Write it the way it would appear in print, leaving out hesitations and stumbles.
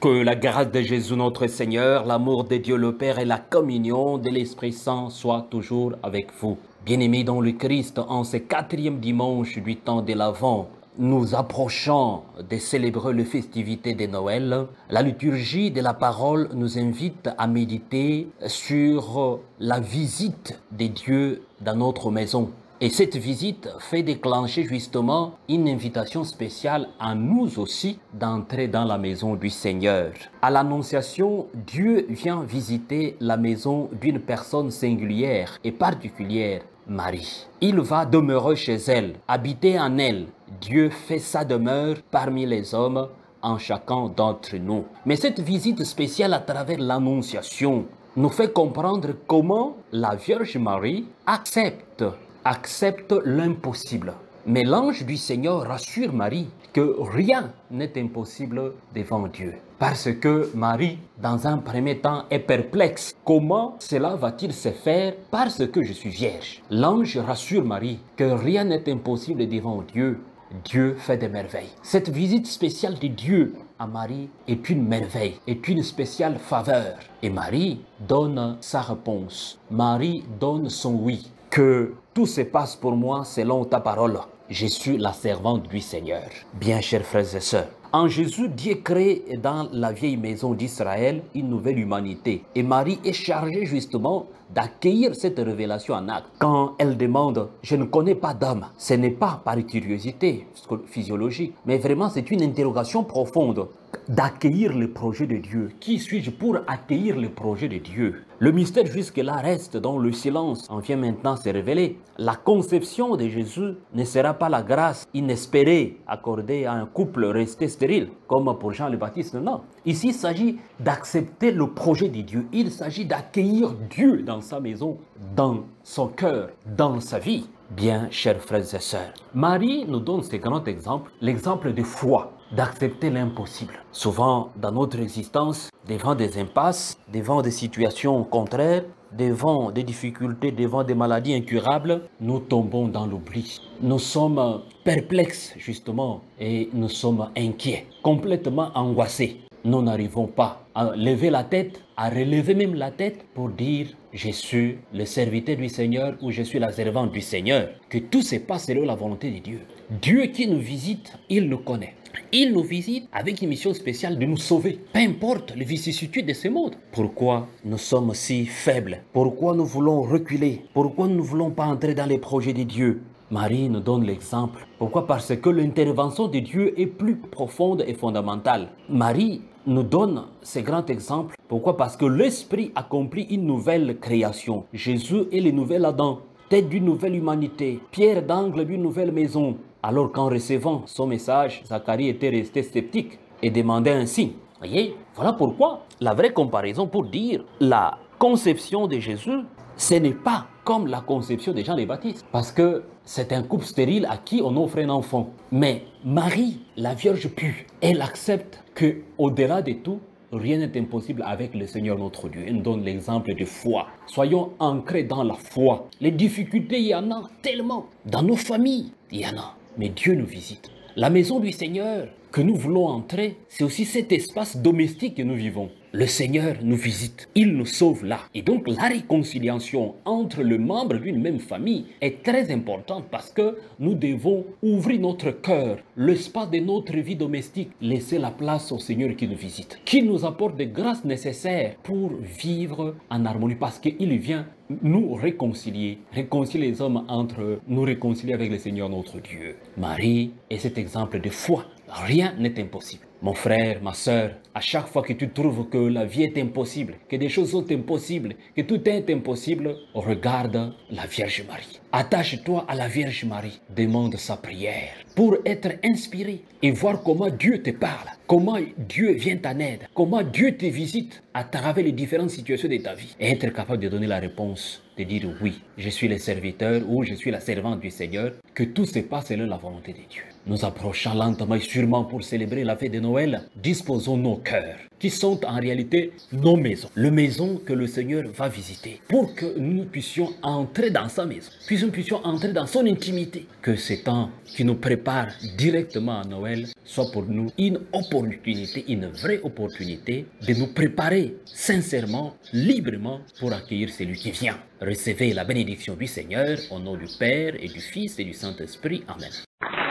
Que la grâce de Jésus notre Seigneur, l'amour de Dieu le Père et la communion de l'Esprit Saint soient toujours avec vous. Bien-aimés dans le Christ, en ce 4e dimanche du temps de l'Avent, nous approchons de célébrer les festivités de Noël. La liturgie de la parole nous invite à méditer sur la visite de Dieu dans notre maison. Et cette visite fait déclencher justement une invitation spéciale à nous aussi d'entrer dans la maison du Seigneur. À l'Annonciation, Dieu vient visiter la maison d'une personne singulière et particulière, Marie. Il va demeurer chez elle, habiter en elle. Dieu fait sa demeure parmi les hommes en chacun d'entre nous. Mais cette visite spéciale à travers l'Annonciation nous fait comprendre comment la Vierge Marie accepte l'impossible. Mais l'ange du Seigneur rassure Marie que rien n'est impossible devant Dieu. Parce que Marie, dans un premier temps, est perplexe. Comment cela va-t-il se faire parce que je suis vierge? L'ange rassure Marie que rien n'est impossible devant Dieu. Dieu fait des merveilles. Cette visite spéciale de Dieu à Marie est une merveille, est une spéciale faveur. Et Marie donne sa réponse. Marie donne son oui. Que tout se passe pour moi selon ta parole. Je suis la servante du Seigneur. Bien, chers frères et sœurs, en Jésus, Dieu crée dans la vieille maison d'Israël une nouvelle humanité. Et Marie est chargée justement d'accueillir cette révélation en acte. Quand elle demande « Je ne connais pas d'homme », ce n'est pas par curiosité physiologique, mais vraiment c'est une interrogation profonde d'accueillir le projet de Dieu. Qui suis-je pour accueillir le projet de Dieu? Le mystère jusque-là reste dans le silence. On vient maintenant se révéler. La conception de Jésus ne sera pas la grâce inespérée accordée à un couple resté stérile, comme pour Jean le Baptiste, non. Ici, il s'agit d'accepter le projet de Dieu. Il s'agit d'accueillir Dieu dans sa maison, dans son cœur, dans sa vie. Bien, chers frères et sœurs, Marie nous donne ce grand exemple, l'exemple de foi, d'accepter l'impossible. Souvent, dans notre existence, devant des impasses, devant des situations contraires, devant des difficultés, devant des maladies incurables, nous tombons dans l'oubli. Nous sommes perplexes, justement, et nous sommes inquiets, complètement angoissés. Nous n'arrivons pas à lever la tête, à relever même la tête pour dire « Je suis le serviteur du Seigneur » ou « Je suis la servante du Seigneur ». Que tout se passe selon la volonté de Dieu. Dieu qui nous visite, il nous connaît. Il nous visite avec une mission spéciale de nous sauver. Peu importe les vicissitudes de ce monde. Pourquoi nous sommes si faibles? Pourquoi nous voulons reculer? Pourquoi nous ne voulons pas entrer dans les projets de Dieu? Marie nous donne l'exemple. Pourquoi? Parce que l'intervention de Dieu est plus profonde et fondamentale. Marie nous donne ce grand exemple. Pourquoi? Parce que l'Esprit accomplit une nouvelle création. Jésus est le nouvel Adam, tête d'une nouvelle humanité, pierre d'angle d'une nouvelle maison. Alors qu'en recevant son message, Zacharie était resté sceptique et demandait un signe. Voyez, voilà pourquoi la vraie comparaison pour dire la conception de Jésus, ce n'est pas comme la conception de Jean le Baptiste. Parce que c'est un couple stérile à qui on offre un enfant. Mais Marie, la Vierge pure, elle accepte que au-delà de tout, rien n'est impossible avec le Seigneur notre Dieu. Elle nous donne l'exemple de foi. Soyons ancrés dans la foi. Les difficultés, il y en a tellement. Dans nos familles, il y en a. Mais Dieu nous visite. La maison du Seigneur que nous voulons entrer, c'est aussi cet espace domestique que nous vivons. Le Seigneur nous visite, il nous sauve là. Et donc la réconciliation entre les membres d'une même famille est très importante parce que nous devons ouvrir notre cœur, l'espace de notre vie domestique, laisser la place au Seigneur qui nous visite, qui nous apporte des grâces nécessaires pour vivre en harmonie parce qu'il vient nous réconcilier les hommes entre eux, nous réconcilier avec le Seigneur notre Dieu. Marie est cet exemple de foi. Rien n'est impossible. Mon frère, ma soeur, à chaque fois que tu trouves que la vie est impossible, que des choses sont impossibles, que tout est impossible, regarde la Vierge Marie. Attache-toi à la Vierge Marie. Demande sa prière pour être inspiré et voir comment Dieu te parle, comment Dieu vient en aide, comment Dieu te visite à travers les différentes situations de ta vie et être capable de donner la réponse, de dire oui, je suis le serviteur ou je suis la servante du Seigneur, que tout se passe selon la volonté de Dieu. Nous approchons lentement et sûrement pour célébrer la fête de Noël. Disposons nos cœurs, qui sont en réalité nos maisons. Les maisons que le Seigneur va visiter, pour que nous puissions entrer dans sa maison, puis nous puissions entrer dans son intimité. Que ce temps qui nous prépare directement à Noël soit pour nous une opportunité, une vraie opportunité de nous préparer sincèrement, librement pour accueillir celui qui vient. Recevez la bénédiction du Seigneur au nom du Père et du Fils et du Saint-Esprit. Amen.